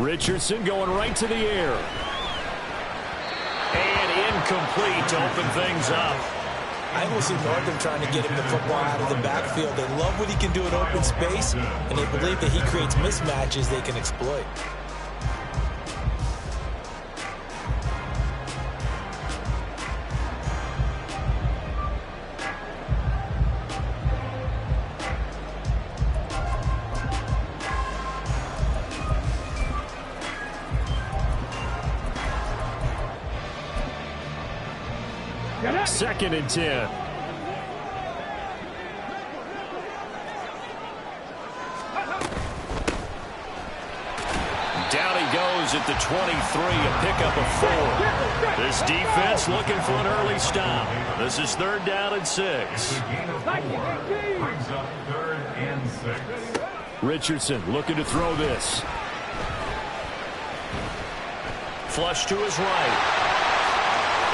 Richardson going right to the air. And incomplete to open things up. I will see Northam trying to get him the football out of the backfield. They love what he can do in open space, and they believe that he creates mismatches they can exploit. Second and 10. Down he goes at the 23, a pickup of 4. This defense looking for an early stop. This is 3rd down and 6. Brings up 3rd and 6. Richardson looking to throw this. Flush to his right.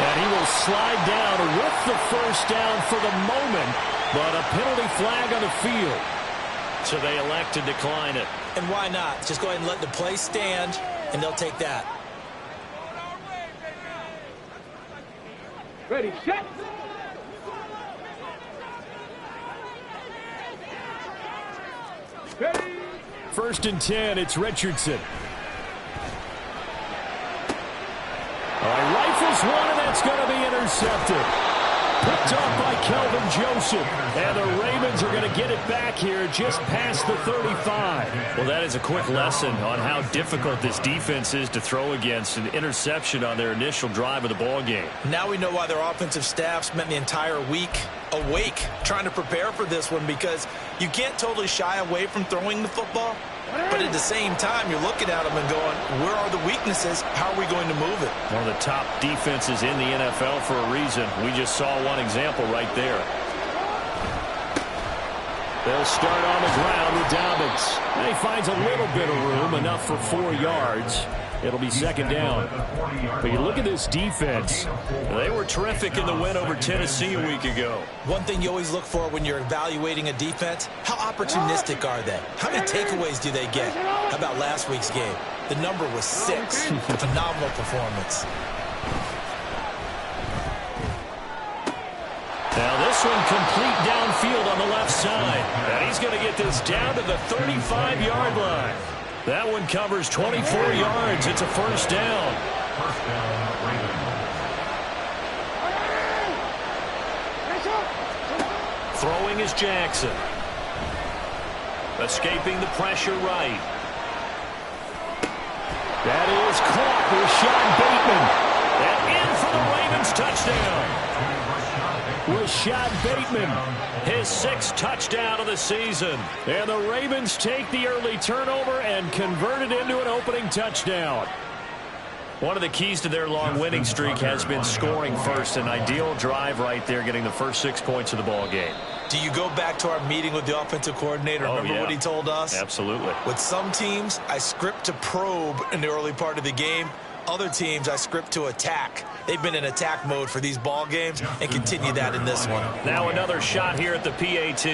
And he will slide down with the first down for the moment, but a penalty flag on the field. So they elect to decline it. And why not? Just go ahead and let the play stand, and they'll take that. Ready, set. Ready. 1st and 10, it's Richardson. Rifles one, and that's going to be intercepted. Picked off by Kelvin Joseph. And the Ravens are going to get it back here just past the 35. Well, that is a quick lesson on how difficult this defense is to throw against. An interception on their initial drive of the ball game. Now we know why their offensive staff spent the entire week awake trying to prepare for this one, because you can't totally shy away from throwing the football. But at the same time, you're looking at them and going, where are the weaknesses? How are we going to move it? One of the top defenses in the NFL for a reason. We just saw one example right there. They'll start on the ground with Dobbins. And he finds a little bit of room, enough for 4 yards. It'll be 2nd down. But you look at this defense. They were terrific in the win over Tennessee a week ago. One thing you always look for when you're evaluating a defense, how opportunistic are they? How many takeaways do they get? How about last week's game? The number was 6. Phenomenal performance. Now this one complete downfield on the left side. And he's going to get this down to the 35-yard line. That one covers 24 yards. It's a 1st down. First down, Ravens. Throwing is Jackson. Escaping the pressure right. That is caught. Rashad Bateman. And in for the Ravens touchdown. Rashad Bateman, his 6th touchdown of the season. And the Ravens take the early turnover and convert it into an opening touchdown. One of the keys to their long winning streak has been scoring first. An ideal drive right there, getting the first 6 points of the ball game. Do you go back to our meeting with the offensive coordinator? Remember what he told us? Absolutely. With some teams, I script to probe in the early part of the game. Other teams, I script to attack. They've been in attack mode for these ball games and continue that in this one. Now another shot here at the PAT.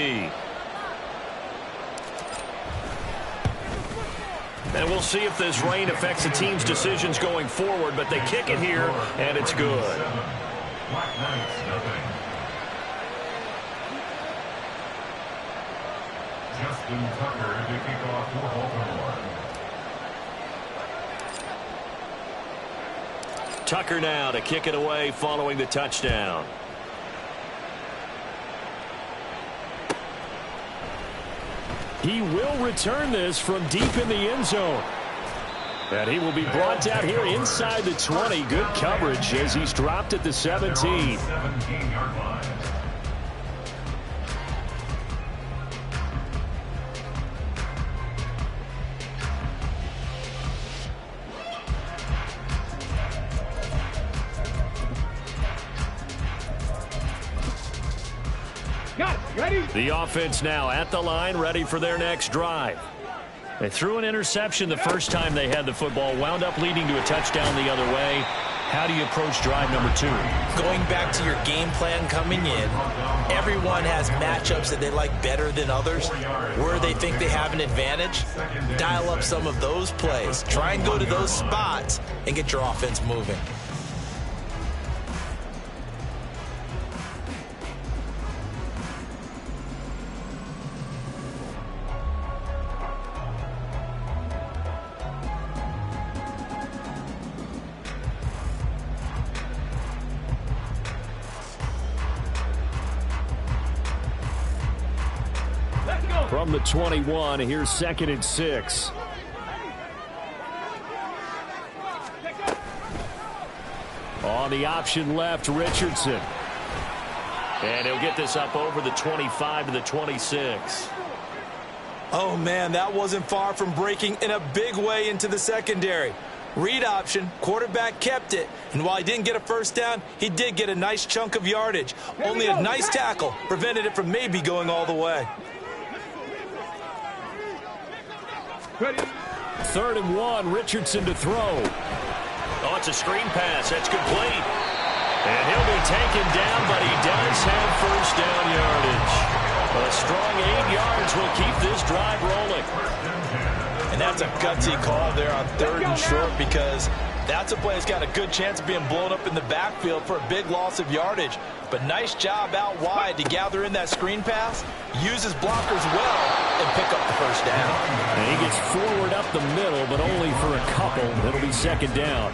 And we'll see if this rain affects the team's decisions going forward, but they kick it here, and it's good. Black Knights, nothing. Justin Tucker to kick off for Baltimore. Tucker now to kick it away following the touchdown. he will return this from deep in the end zone. And he will be brought down here inside the 20. Good coverage as he's dropped at the 17. 17-yard line. The offense now at the line, ready for their next drive. They threw an interception the first time they had the football, wound up leading to a touchdown the other way. How do you approach drive number 2? Going back to your game plan coming in, everyone has matchups that they like better than others, where they think they have an advantage. Dial up some of those plays. Try and go to those spots and get your offense moving. From the 21, here's 2nd and 6. On the option left, Richardson. And he'll get this up over the 25 to the 26. Oh, man, that wasn't far from breaking in a big way into the secondary. Read option, quarterback kept it, and while he didn't get a first down, he did get a nice chunk of yardage. Only a nice tackle prevented it from maybe going all the way. 3rd and 1, Richardson to throw. Oh, it's a screen pass. That's complete. And he'll be taken down, but he does have first down yardage. A strong 8 yards will keep this drive rolling. And that's a gutsy call there on 3rd and short, because that's a play that's got a good chance of being blown up in the backfield for a big loss of yardage. But nice job out wide to gather in that screen pass, use his blockers well, and pick up the first down. And he gets forward up the middle, but only for a couple. It'll be 2nd down.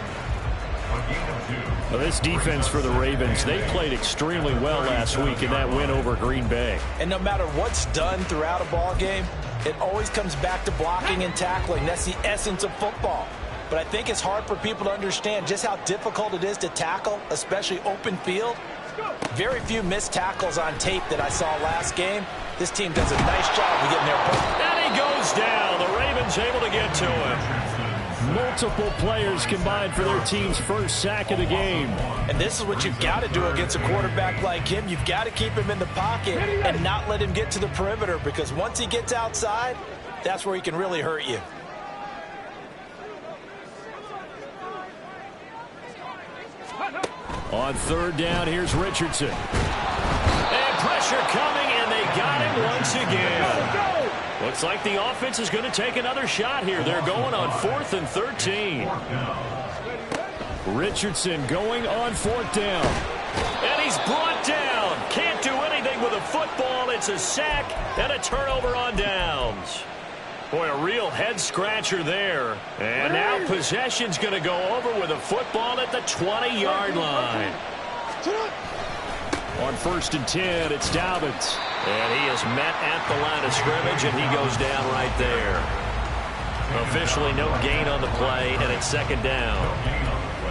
Well, this defense for the Ravens, they played extremely well last week in that win over Green Bay. And no matter what's done throughout a ball game, it always comes back to blocking and tackling. That's the essence of football. But I think it's hard for people to understand just how difficult it is to tackle, especially open field. Very few missed tackles on tape that I saw last game. This team does a nice job of getting their points. And he goes down. The Ravens able to get to him. Multiple players combined for their team's first sack of the game. And this is what you've got to do against a quarterback like him. You've got to keep him in the pocket and not let him get to the perimeter, because once he gets outside, that's where he can really hurt you. On 3rd down, here's Richardson. And pressure coming, and they got him once again. Looks like the offense is going to take another shot here. They're going on 4th and 13. Richardson going on 4th down. And he's brought down. Can't do anything with a football. It's a sack and a turnover on downs. Boy, a real head-scratcher there. And now possession's going to go over with a football at the 20-yard line. On 1st and 10, it's Dobbins. And he is met at the line of scrimmage, and he goes down right there. Officially no gain on the play, and it's 2nd down.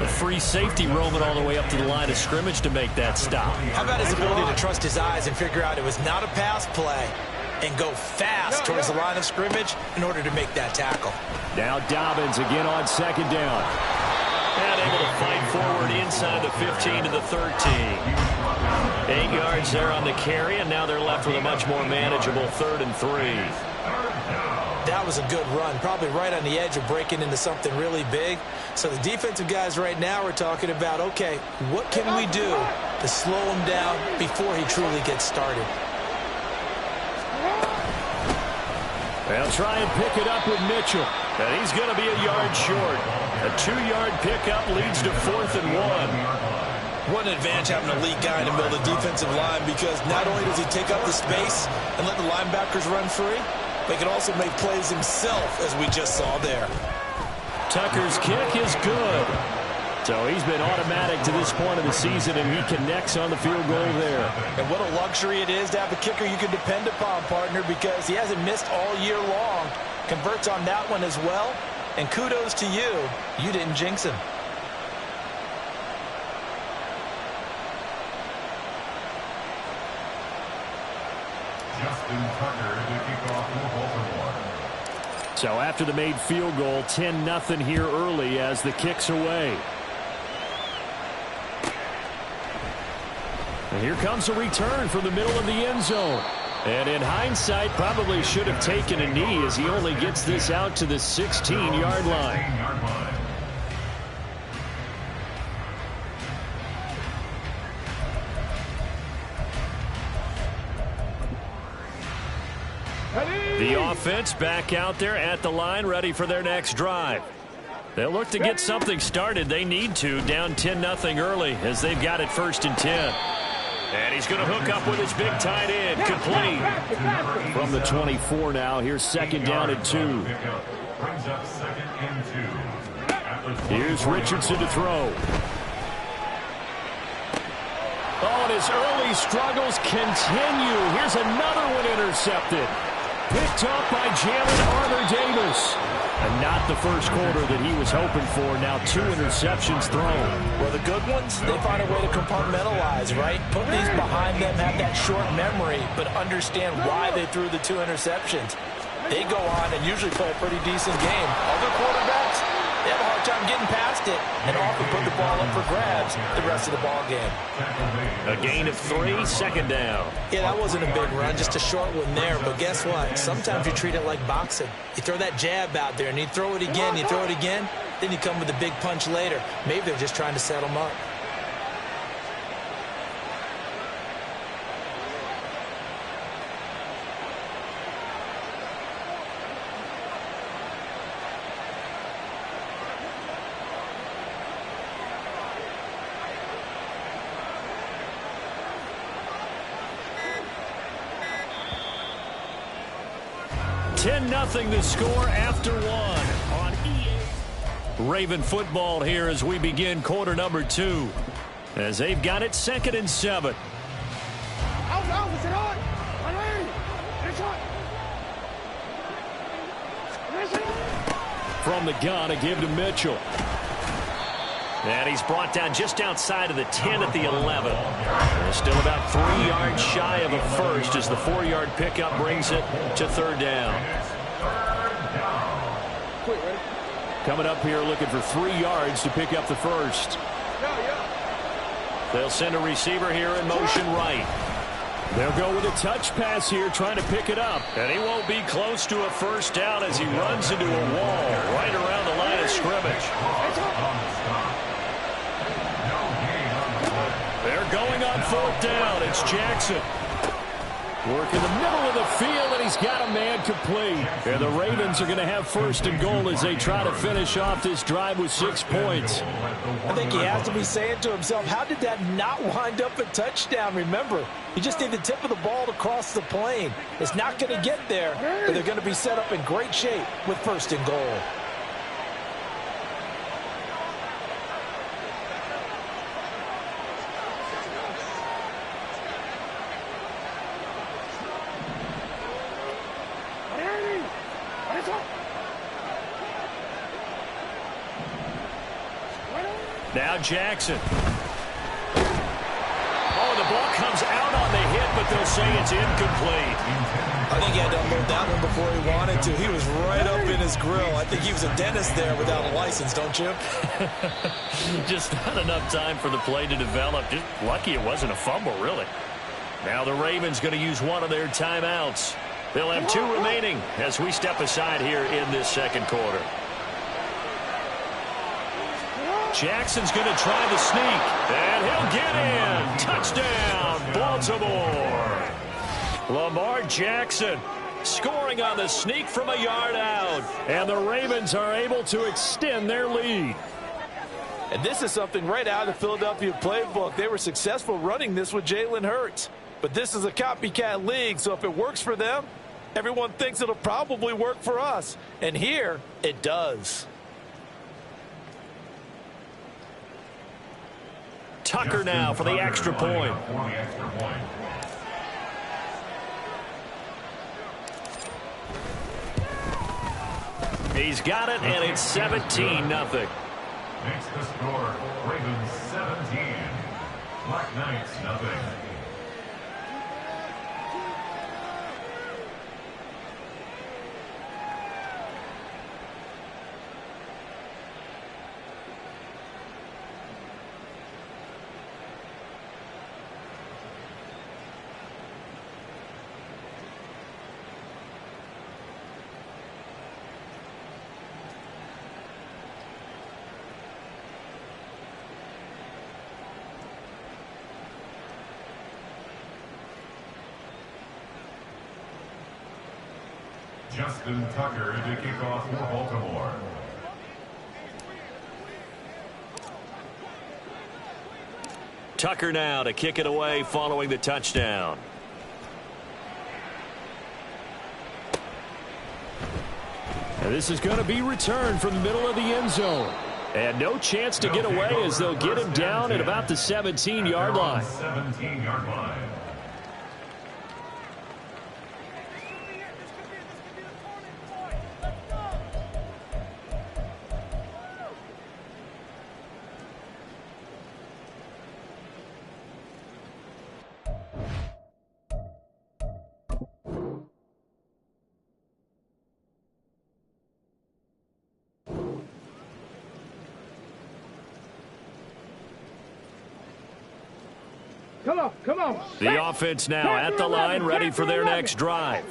A free safety roaming all the way up to the line of scrimmage to make that stop. How about his ability to trust his eyes and figure out it was not a pass play and go fast towards the line of scrimmage in order to make that tackle. Now Dobbins again on 2nd down. And able to fight forward inside the 15 to the 13. 8 yards there on the carry, and now they're left with a much more manageable 3rd and 3. That was a good run, probably right on the edge of breaking into something really big. So the defensive guys right now are talking about, okay, what can we do to slow him down before he truly gets started? They'll try and pick it up with Mitchell. And he's going to be a yard short. A 2-yard pickup leads to 4th and 1. What an advantage having a elite guy in the middle of the defensive line, because not only does he take up the space and let the linebackers run free, but he can also make plays himself, as we just saw there. Tucker's kick is good. So he's been automatic to this point of the season, and he connects on the field goal there. And what a luxury it is to have a kicker you can depend upon, partner, because he hasn't missed all year long. Converts on that one as well. And kudos to you. You didn't jinx him. Justin Tucker to kick off for Baltimore. So after the made field goal, 10-0 here early as the kick's away. And here comes a return from the middle of the end zone. And in hindsight, probably should have taken a knee, as he only gets this out to the 16-yard line. The offense back out there at the line, ready for their next drive. They'll look to get something started. They need to, down 10-0 early as they've got it 1st and 10. And he's going to hook up with his big tight end, complete. From the 24 now, here's 2nd down and 2. Brings up 2nd and 2. Here's Richardson to throw. Oh, and his early struggles continue. Here's another one intercepted. Picked up by Jalen Armour-Davis. And not the first quarter that he was hoping for. Now 2 interceptions thrown. Well, the good ones, they find a way to compartmentalize, right? Put these behind them, have that short memory, but understand why they threw the 2 interceptions. They go on and usually play a pretty decent game. Other quarterbacks, they have a hard time getting past it and often put the ball up for grabs the rest of the ball game. A gain of 3, 2nd down. Yeah, that wasn't a big run, just a short one there. But guess what? Sometimes you treat it like boxing. You throw that jab out there, and you throw it again, you throw it again, then you come with a big punch later. Maybe they're just trying to set them up. Nothing the score after 1 on EA. Raven football here as we begin quarter number 2. As they've got it 2nd and 7. From the gun, a give to Mitchell. And he's brought down just outside of the 10 at the 11. And still about 3 yards shy of a first as the 4-yard pickup brings it to 3rd down. Coming up here looking for 3 yards to pick up the first. They'll send a receiver here in motion right. They'll go with a touch pass here, trying to pick it up. And he won't be close to a first down as he runs into a wall right around the line of scrimmage. They're going on 4th down. It's Jackson. Work in the middle of the field, and he's got a man complete. And the Ravens are going to have 1st and goal as they try to finish off this drive with 6 points. I think he has to be saying to himself, how did that not wind up a touchdown? Remember, you just need the tip of the ball to cross the plane. It's not going to get there, but they're going to be set up in great shape with 1st and goal. Now Jackson. Oh, the ball comes out on the hit, but they'll say it's incomplete. I think he had to unload that one before he wanted to. He was right up in his grill. I think he was a dentist there without a license, don't you? Just not enough time for the play to develop. Just lucky it wasn't a fumble, really. Now the Ravens going to use one of their timeouts. They'll have 2 remaining as we step aside here in this 2nd quarter. Jackson's going to try the sneak, and he'll get in. Touchdown, Baltimore. Lamar Jackson scoring on the sneak from a yard out. And the Ravens are able to extend their lead. And this is something right out of the Philadelphia playbook. They were successful running this with Jalen Hurts. But this is a copycat league, so if it works for them, everyone thinks it'll probably work for us. And here, it does. Tucker now for the extra point. He's got it, and it's 17-0. Makes the score Ravens 17, Black Knights nothing. Justin Tucker to kick off for Baltimore. Tucker now to kick it away following the touchdown. And this is going to be returned from the middle of the end zone. And no chance to get away as they'll get him down at about the 17-yard line. 17-yard line. Come on. The offense now at the line, ready for their next drive.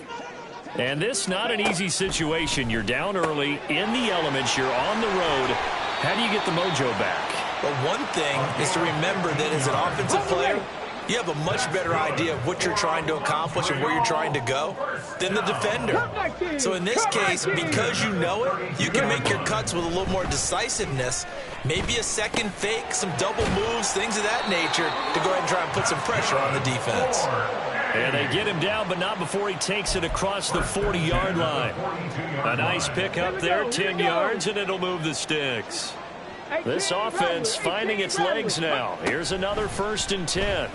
And this not an easy situation. You're down early, in the elements, you're on the road. How do you get the mojo back? Well, one thing is to remember that as an offensive player, you have a much better idea of what you're trying to accomplish and where you're trying to go than the defender. So in this case, because you know it, you can make your cuts with a little more decisiveness. Maybe a second fake, some double moves, things of that nature to go ahead and try and put some pressure on the defense. And they get him down, but not before he takes it across the 40-yard line. A nice pickup there, 10 yards, and it'll move the sticks. This offense finding its legs now. Here's another 1st and 10.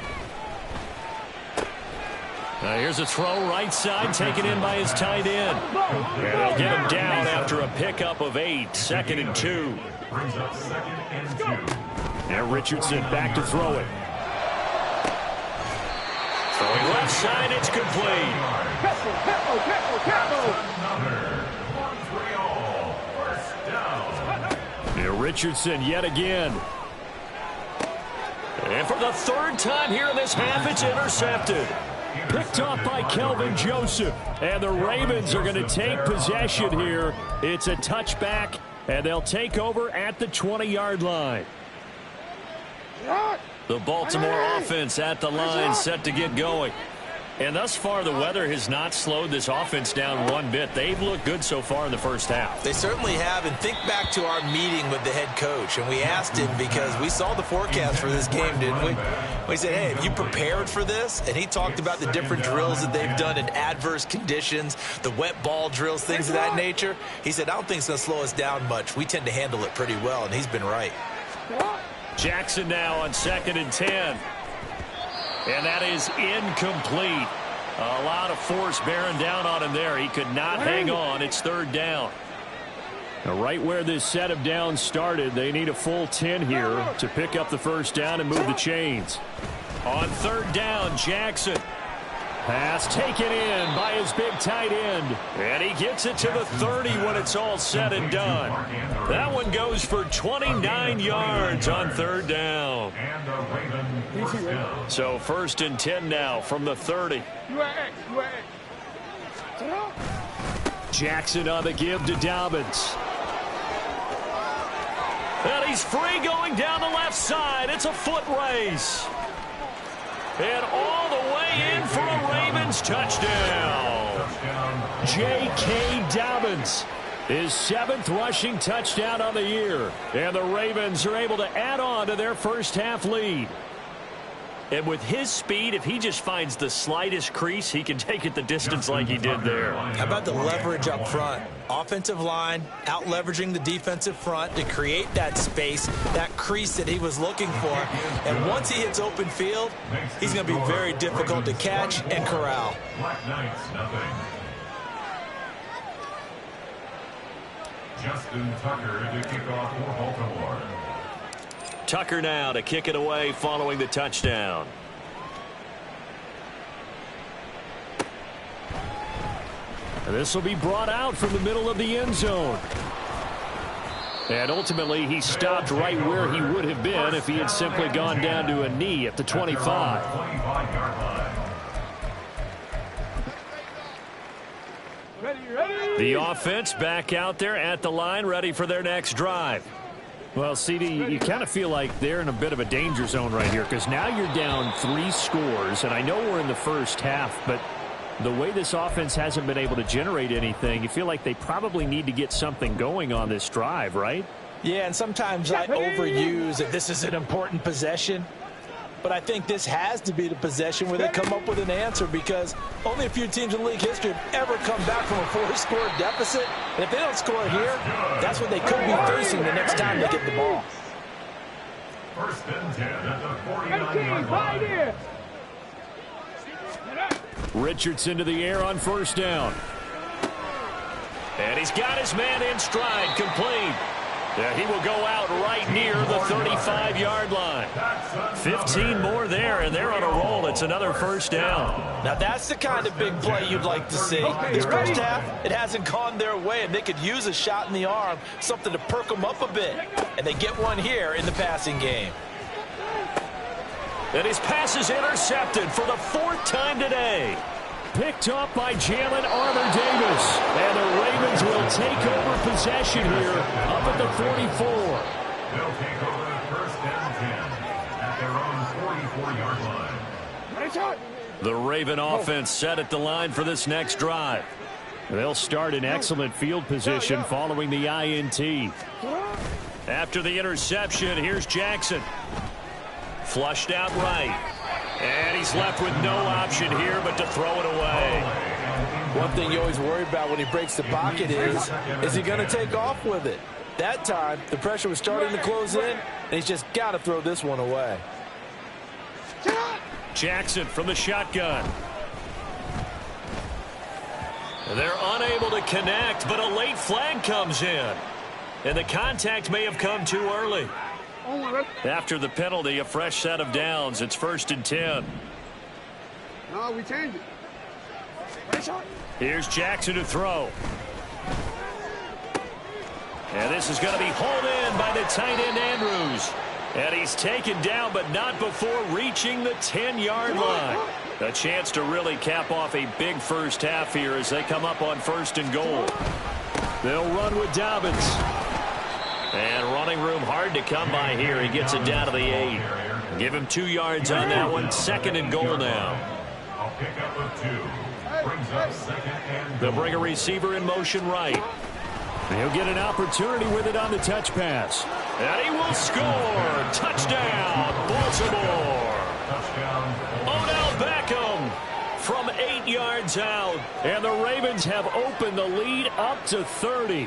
Here's a throw right side, taken in by his tight end. And they'll get him down after a pickup of 8, 2nd and 2. Brings up 2nd and 2. Now Richardson back to throw it. Throwing left side, it's complete. Now Richardson yet again. And for the 3rd time here in this half, it's intercepted. Picked off by Kelvin Joseph. And the Ravens are going to take possession here. It's a touchback, and they'll take over at the 20-yard line. The Baltimore offense at the line, set to get going. And thus far, the weather has not slowed this offense down one bit. They've looked good so far in the first half. They certainly have, and think back to our meeting with the head coach, and we asked him because we saw the forecast for this game, didn't we? We said, hey, have you prepared for this? And he talked about the different drills that they've done in adverse conditions, the wet ball drills, things of that nature. He said, I don't think it's going to slow us down much. We tend to handle it pretty well, and he's been right. Jackson now on 2nd and 10. And that is incomplete. A lot of force bearing down on him there. He could not hang on. It's 3rd down. Now, right where this set of downs started, they need a full 10 here to pick up the 1st down and move the chains. On 3rd down, Jackson. Pass taken in by his big tight end. And he gets it to the 30 when it's all said and done. That one goes for 29 yards on 3rd down. So 1st and 10 now from the 30. Jackson on the give to Dobbins. And he's free going down the left side. It's a foot race. And all the way in for a Ravens touchdown. J.K. Dobbins, his 7th rushing touchdown on the year. And the Ravens are able to add on to their first half lead. And with his speed, if he just finds the slightest crease, he can take it the distance like he did there. How about the leverage up front? Offensive line out leveraging the defensive front to create that space, that crease that he was looking for. And once he hits open field, he's going to be very difficult to catch and corral. Black Knights, nothing. Justin Tucker to kick off for Baltimore. Tucker now to kick it away following the touchdown. And this will be brought out from the middle of the end zone. And ultimately, he stopped right where he would have been if he had simply gone down to a knee at the 25. The offense back out there at the line, ready for their next drive. Well, CD, you kind of feel like they're in a bit of a danger zone right here because now you're down 3 scores, and I know we're in the first half, but the way this offense hasn't been able to generate anything, you feel like they probably need to get something going on this drive, right? Yeah, and sometimes I overuse that this is an important possession. But I think this has to be the possession where they come up with an answer, because only a few teams in league history have ever come back from a 4-score deficit. And if they don't score here, that's what they could be facing the next time they get the ball. First and 10 at the 49-yard line. Richardson to the air on first down. And he's got his man in stride, complete. Yeah, he will go out right near the 35-yard line. 15 more there, and they're on a roll. It's another first down. Now, that's the kind of big play you'd like to see. This first half, it hasn't gone their way, and they could use a shot in the arm, something to perk them up a bit. And they get one here in the passing game. And his pass is intercepted for the 4th time today. Picked up by Jalen Armour-Davis. And the Ravens will take over possession here up at the 44. They'll take over the first and 10 at their own 44-yard line. The Raven offense set at the line for this next drive. They'll start in excellent field position following the INT. After the interception, here's Jackson. Flushed out right. And he's left with no option here but to throw it away. One thing you always worry about when he breaks the pocket is he going to take off with it? That time, the pressure was starting to close in, and he's just got to throw this one away. Jackson from the shotgun. They're unable to connect, but a late flag comes in. And the contact may have come too early. After the penalty, a fresh set of downs. It's 1st and 10. No, we changed it. Here's Jackson to throw. And this is going to be hauled in by the tight end Andrews. And he's taken down, but not before reaching the 10-yard line. A chance to really cap off a big first half here as they come up on 1st and goal. They'll run with Dobbins. And running room hard to come by here. He gets it down to the 8. Give him 2 yards on that one. 2nd and goal now. I'll pick up a 2. Brings up 2nd and goal. They'll bring a receiver in motion right. He'll get an opportunity with it on the touch pass. And he will score. Touchdown, Baltimore. Touchdown. Odell Beckham from 8 yards out. And the Ravens have opened the lead up to 30.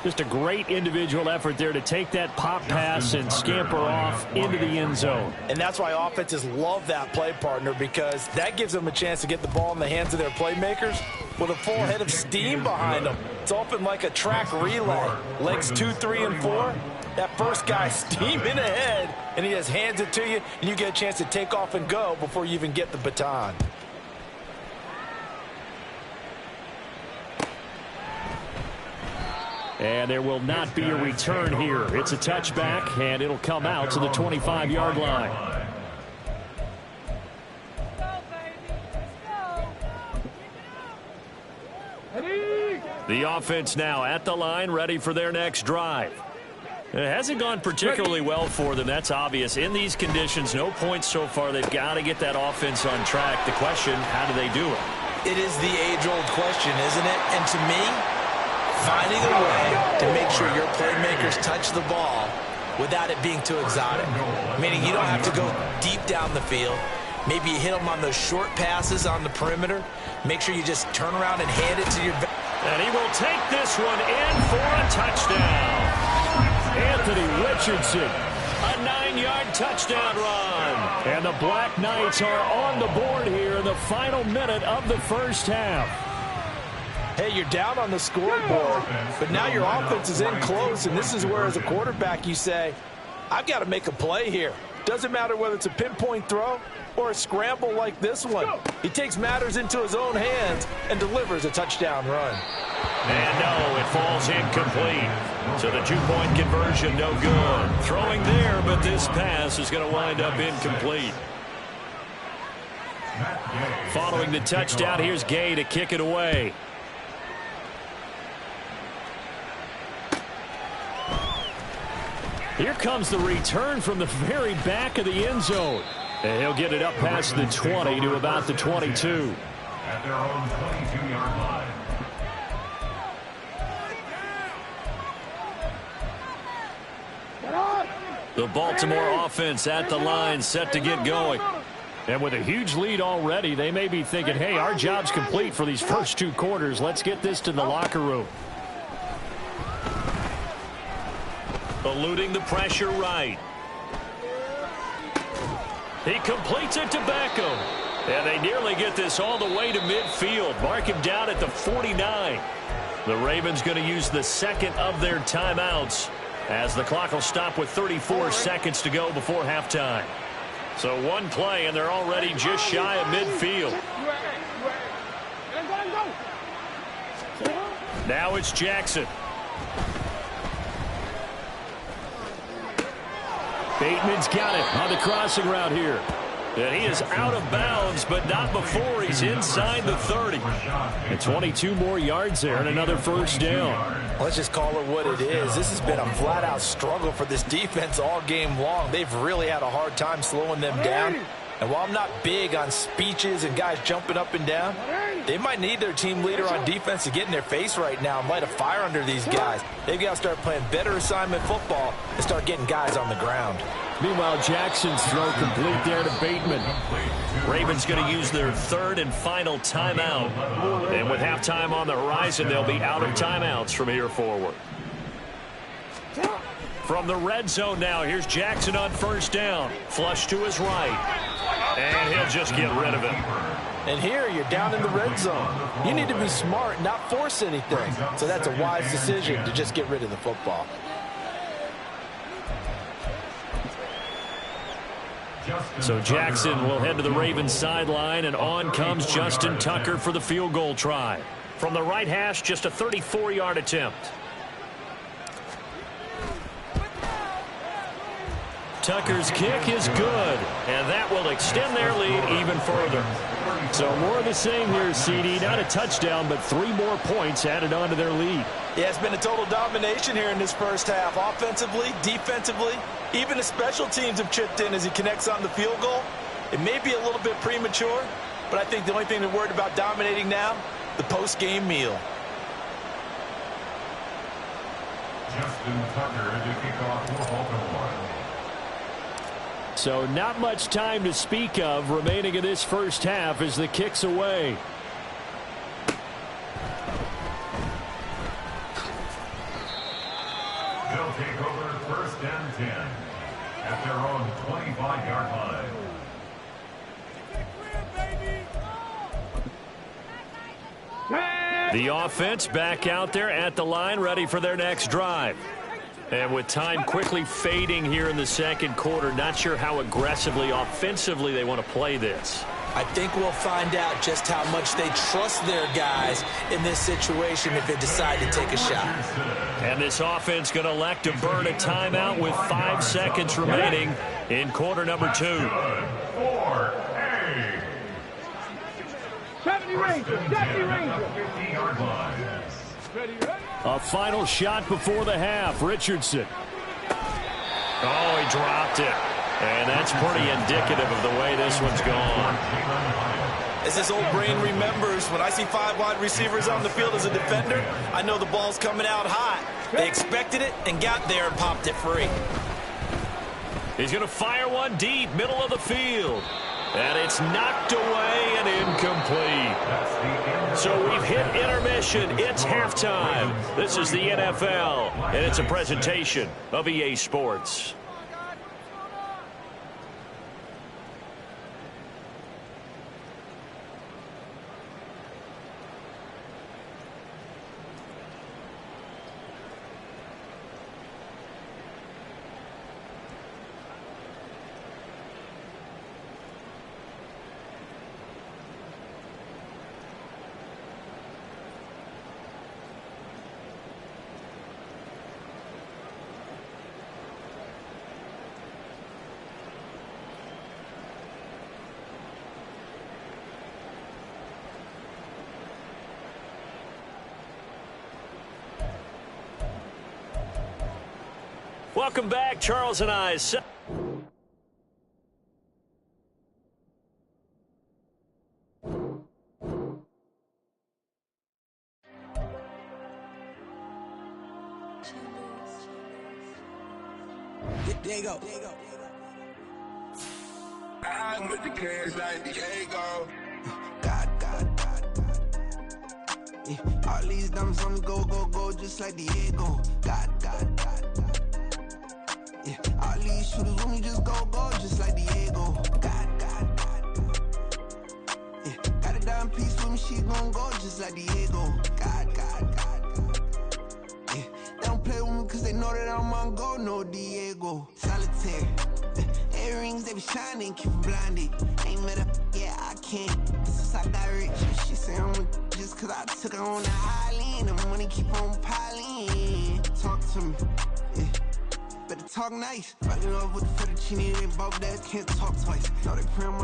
Just a great individual effort there to take that pop pass and scamper off into the end zone. And that's why offenses love that play, partner, because that gives them a chance to get the ball in the hands of their playmakers with a full head of steam behind them. It's often like a track relay. Legs 2, 3, and 4. That first guy steaming ahead, and he just hands it to you, and you get a chance to take off and go before you even get the baton. And there will not be a return here. It's a touchback, and it'll come out to the 25-yard line. The offense now at the line, ready for their next drive. It hasn't gone particularly well for them. That's obvious. In these conditions, no points so far. They've got to get that offense on track. The question, how do they do it? It is the age-old question, isn't it? And to me, finding a way to make sure your playmakers touch the ball without it being too exotic. Meaning you don't have to go deep down the field. Maybe you hit them on those short passes on the perimeter. Make sure you just turn around and hand it to your... And he will take this one in for a touchdown. Anthony Richardson. A 9-yard touchdown run. And the Black Knights are on the board here in the final minute of the first half. Hey, you're down on the scoreboard, but now your offense is in close, and this is where, as a quarterback, you say, I've got to make a play here. Doesn't matter whether it's a pinpoint throw or a scramble like this one. He takes matters into his own hands and delivers a touchdown run. And no, it falls incomplete. So the 2-point conversion, no good. Throwing there, but this pass is going to wind up incomplete. Following the touchdown, here's Gay to kick it away. Here comes the return from the very back of the end zone. And he'll get it up past the 20 to about the 22. at their own 22-yard line. The Baltimore offense at the line, set to get going. And with a huge lead already, they may be thinking, hey, our job's complete for these first 2 quarters. Let's get this to the locker room. Eluding the pressure right. He completes it to Beckham. And they nearly get this all the way to midfield. Mark him down at the 49. The Ravens going to use the second of their timeouts, as the clock will stop with 34 seconds to go before halftime. So one play, and they're already just shy of midfield. Now it's Jackson. Bateman's got it on the crossing route here. And he is out of bounds, but not before he's inside the 30. And 22 more yards there and another first down. Let's just call it what it is. This has been a flat-out struggle for this defense all game long. They've really had a hard time slowing them down. And while I'm not big on speeches and guys jumping up and down, they might need their team leader on defense to get in their face right now and light a fire under these guys. They've got to start playing better assignment football and start getting guys on the ground. Meanwhile, Jackson's throw complete there to Bateman. Ravens going to use their third and final timeout. And with halftime on the horizon, they'll be out of timeouts from here forward. From the red zone now, here's Jackson on first down. Flush to his right. And he'll just get rid of it. And here, you're down in the red zone. You need to be smart, not force anything. So that's a wise decision to just get rid of the football. So Jackson will head to the Ravens sideline, and on comes Justin Tucker for the field goal try. From the right hash, just a 34-yard attempt. Tucker's kick is good, and that will extend their lead even further. So more of the same here, CD. Not a touchdown, but 3 more points added on to their lead. Yeah, it's been a total domination here in this first half. Offensively, defensively, even the special teams have chipped in as he connects on the field goal. It may be a little bit premature, but I think the only thing they're worried about dominating now, the post-game meal. Justin Tucker to kick off for Baltimore. So not much time to speak of remaining in this first half as the kick's away. They'll take over first and 10 at their own 25-yard line. The offense back out there at the line, ready for their next drive. And with time quickly fading here in the second quarter, not sure how aggressively, offensively they want to play this. I think we'll find out just how much they trust their guys in this situation if they decide to take a shot. And this offense going to elect to burn a timeout with 5 seconds remaining in quarter number 2. 4A. Deputy Ranger, Deputy Ranger. 50-yard line. A final shot before the half. Richardson. Oh, he dropped it. And that's pretty indicative of the way this one's gone. As this old brain remembers, when I see 5 wide receivers on the field as a defender, I know the ball's coming out hot. They expected it and got there and popped it free. He's going to fire one deep, middle of the field. And it's knocked away and incomplete. So we've hit intermission. It's halftime. This is the NFL, and it's a presentation of EA Sports. Welcome back, Charles and I. Diego. I'm with the cash like Diego. God. Yeah, all these diamonds on me go, just like Diego. God. Yeah, all these shooters on me just go, just like Diego. God. Yeah, got a dime piece with me, she gon' go just like Diego. God. Yeah, they don't play with me cause they know that I'm on go, no Diego. Solitaire. Earrings, they be shining, keep them blinded. Ain't met up, yeah, I can't. Since I got rich, she say I'm a just cause I took her on the island. The money keep on piling. Talk to me, yeah. Better talk nice. Fucking up with the fettuccine, they both that can't talk twice. Know they praying